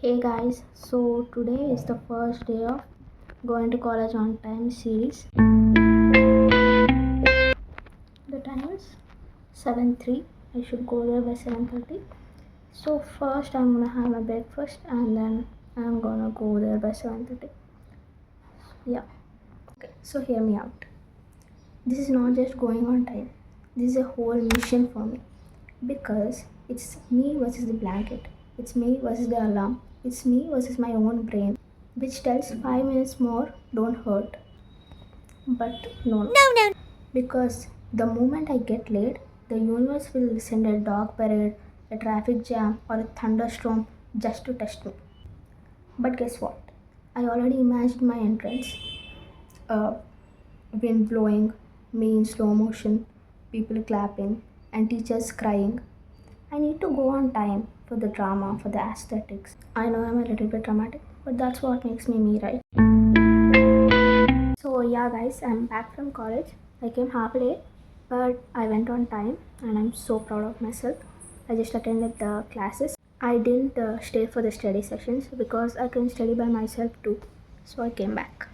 Hey guys, so today is the first day of going to college on time series. The time is 7:03. I should go there by 7:30. So first I'm gonna have my breakfast and then I'm gonna go there by 7:30. Yeah. Okay, so hear me out. This is not just going on time. This is a whole mission for me because it's me versus the blanket. It's me versus the alarm. It's me versus my own brain, which tells 5 minutes more don't hurt. But no, because the moment I get late, the universe will send a dog parade, a traffic jam, or a thunderstorm just to test me. But guess what? I already imagined my entrance. Uh, Wind blowing, me in slow motion, people clapping, and teachers crying. I need to go on time for the drama, for the aesthetics. I know I'm a little bit dramatic, but that's what makes me, right? So, yeah, guys, I'm back from college. I came half late, but I went on time, and I'm so proud of myself. I just attended the classes. I didn't stay for the study sessions because I can study by myself too, so I came back.